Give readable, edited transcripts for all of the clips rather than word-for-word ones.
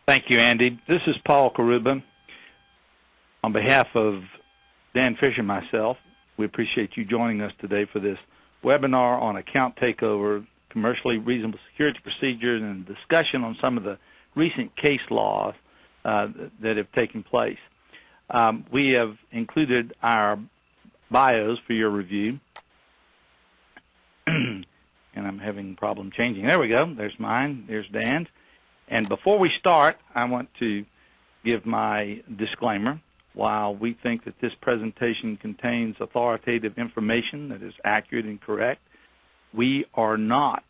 Thank you, Andy. This is Paul Karuba. On behalf of Dan Fisher and myself, we appreciate you joining us today for this webinar on account takeover, commercially reasonable security procedures, and discussion on some of the recent case laws that have taken place. We have included our bios for your review. And I'm having a problem changing. There we go. There's mine. There's Dan's. And before we start, I want to give my disclaimer. While we think that this presentation contains authoritative information that is accurate and correct, we are not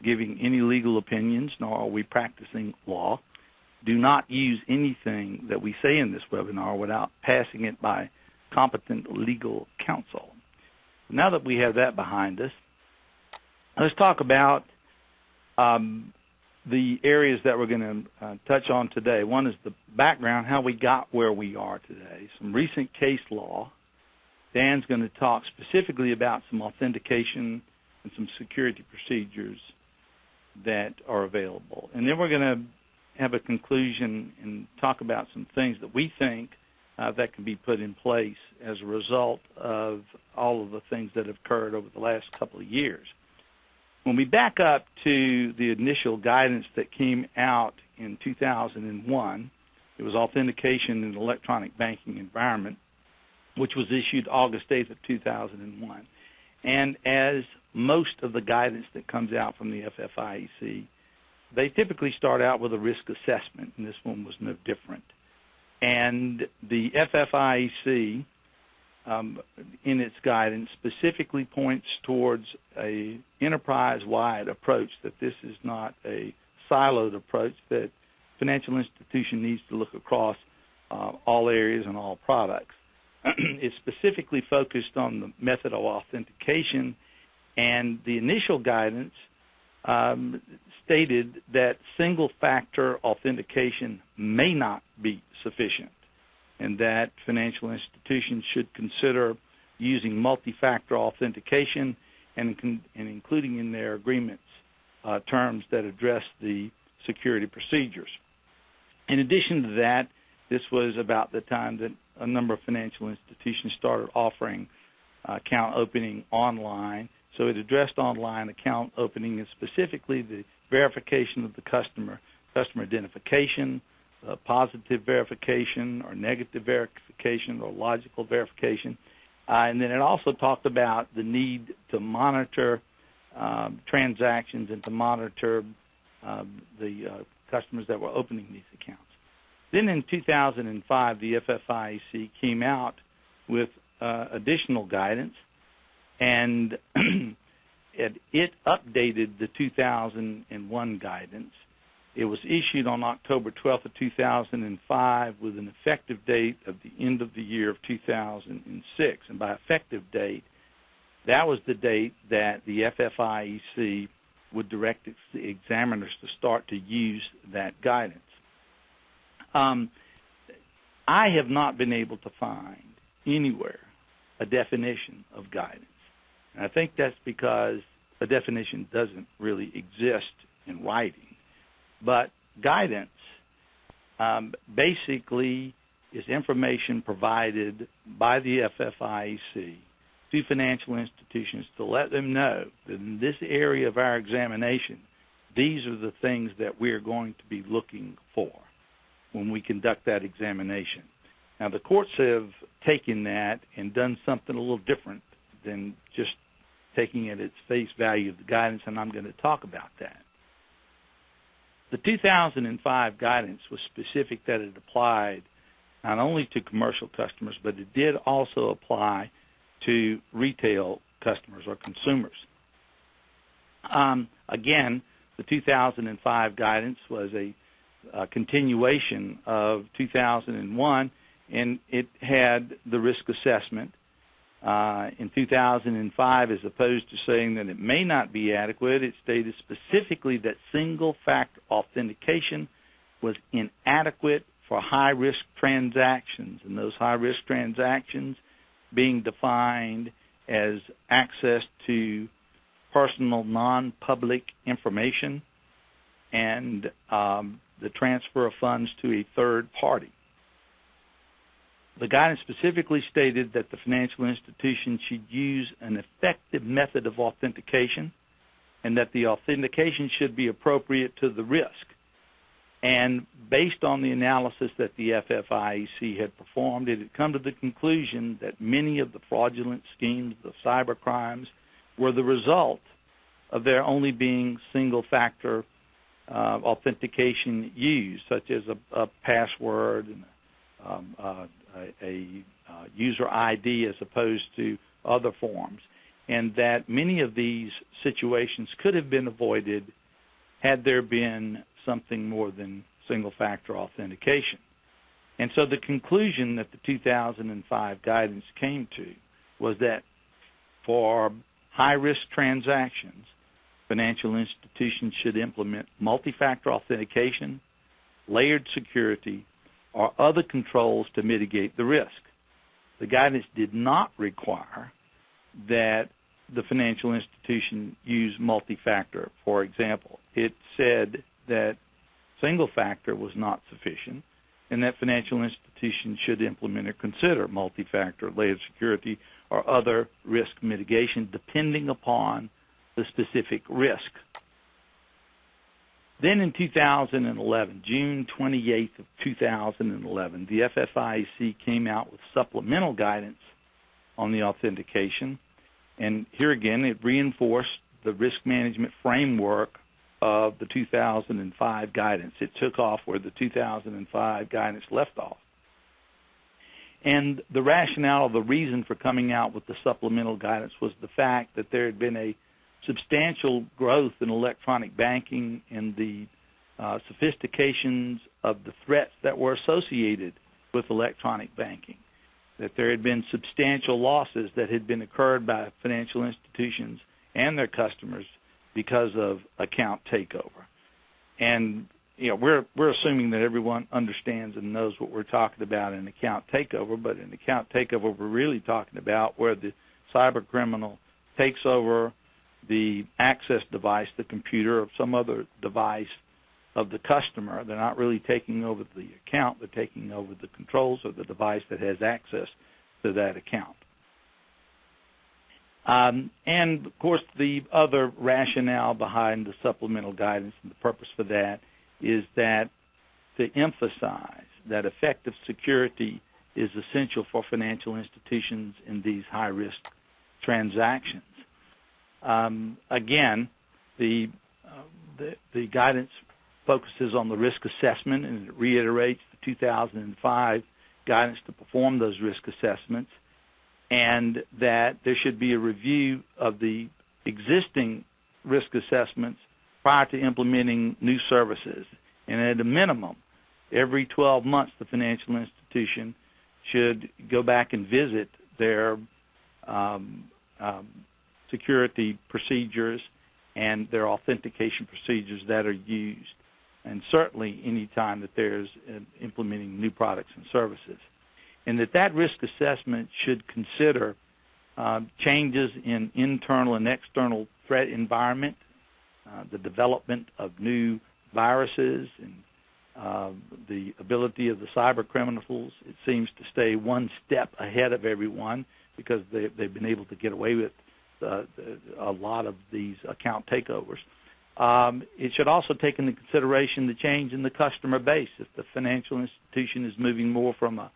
giving any legal opinions, nor are we practicing law. Do not use anything that we say in this webinar without passing it by competent legal counsel. Now that we have that behind us, let's talk about the areas that we're going to touch on today. One is the background, how we got where we are today, some recent case law. Dan's going to talk specifically about some authentication and some security procedures that are available. And then we're going to have a conclusion and talk about some things that we think that can be put in place as a result of all of the things that have occurred over the last couple of years. When we back up to the initial guidance that came out in 2001, it was authentication in the electronic banking environment, which was issued August 8th of 2001. And as most of the guidance that comes out from the FFIEC, they typically start out with a risk assessment, and this one was no different. And the FFIEC, in its guidance, specifically points towards a enterprise-wide approach, that this is not a siloed approach, that financial institution needs to look across all areas and all products. It's specifically focused on the method of authentication, and the initial guidance stated that single-factor authentication may not be sufficient, and that financial institutions should consider using multi-factor authentication and including in their agreements terms that address the security procedures. In addition to that, this was about the time that a number of financial institutions started offering account opening online. So it addressed online account opening and specifically the verification of the customer identification, positive verification or negative verification or logical verification. And then it also talked about the need to monitor transactions and to monitor the customers that were opening these accounts. Then in 2005, the FFIEC came out with additional guidance, and it updated the 2001 guidance. It was issued on October 12th of 2005 with an effective date of the end of the year of 2006. And by effective date, that was the date that the FFIEC would direct its examiners to start to use that guidance. I have not been able to find anywhere a definition of guidance. And I think that's because a definition doesn't really exist in writing. But guidance basically is information provided by the FFIEC to financial institutions to let them know that in this area of our examination, these are the things that we're going to be looking for when we conduct that examination. Now, the courts have taken that and done something a little different than just taking it at its face value of the guidance, and I'm going to talk about that. The 2005 guidance was specific that it applied not only to commercial customers, but it did also apply to retail customers or consumers. Again, the 2005 guidance was a continuation of 2001, and it had the risk assessment. In 2005, as opposed to saying that it may not be adequate, it stated specifically that single-factor authentication was inadequate for high-risk transactions, and those high-risk transactions being defined as access to personal non-public information and the transfer of funds to a third party. The guidance specifically stated that the financial institution should use an effective method of authentication and that the authentication should be appropriate to the risk. And based on the analysis that the FFIEC had performed, it had come to the conclusion that many of the fraudulent schemes, the cyber crimes, were the result of there only being single-factor authentication used, such as a password and a user ID as opposed to other forms, and that many of these situations could have been avoided had there been something more than single-factor authentication. And so the conclusion that the 2005 guidance came to was that for high-risk transactions, financial institutions should implement multi-factor authentication, layered security, or other controls to mitigate the risk. The guidance did not require that the financial institution use multi-factor. For example, it said that single-factor was not sufficient and that financial institutions should implement or consider multi-factor, layered security, or other risk mitigation depending upon the specific risk. Then in 2011, June 28th of 2011, the FFIEC came out with supplemental guidance on the authentication, and here again it reinforced the risk management framework of the 2005 guidance. It took off where the 2005 guidance left off. And the rationale, the reason for coming out with the supplemental guidance was the fact that there had been a substantial growth in electronic banking and the sophistications of the threats that were associated with electronic banking, that there had been substantial losses that had been occurred by financial institutions and their customers because of account takeover. And we're assuming that everyone understands and knows what we're talking about in account takeover, but in account takeover we're really talking about where the cyber criminal takes over the access device, the computer, or some other device of the customer. They're not really taking over the account, they're taking over the controls of the device that has access to that account. And, of course, the other rationale behind the supplemental guidance and the purpose for that is that to emphasize that effective security is essential for financial institutions in these high-risk transactions. Again, the guidance focuses on the risk assessment, and it reiterates the 2005 guidance to perform those risk assessments, and that there should be a review of the existing risk assessments prior to implementing new services. And at a minimum, every 12 months, the financial institution should go back and visit their security procedures and their authentication procedures that are used, and certainly any time that there's implementing new products and services. And that risk assessment should consider changes in internal and external threat environment, the development of new viruses, and the ability of the cyber criminals, it seems, to stay one step ahead of everyone because they've been able to get away with a lot of these account takeovers. It should also take into consideration the change in the customer base. If the financial institution is moving more from a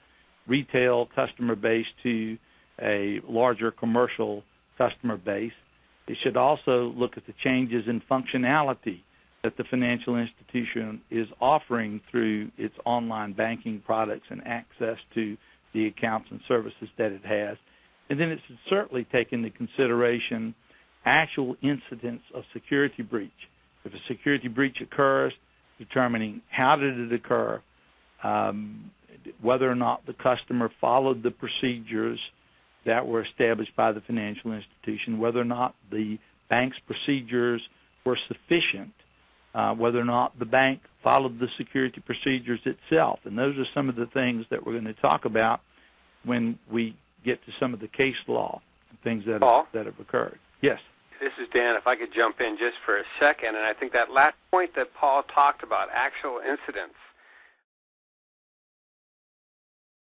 retail customer base to a larger commercial customer base, it should also look at the changes in functionality that the financial institution is offering through its online banking products and access to the accounts and services that it has. And then it should certainly take into consideration actual incidents of security breach. If a security breach occurs, determining how did it occur, whether or not the customer followed the procedures that were established by the financial institution, whether or not the bank's procedures were sufficient, whether or not the bank followed the security procedures itself. And those are some of the things that we're going to talk about when we get to some of the case law and things that have occurred. Yes? This is Dan. If I could jump in just for a second, and I think that last point that Paul talked about, actual incidents,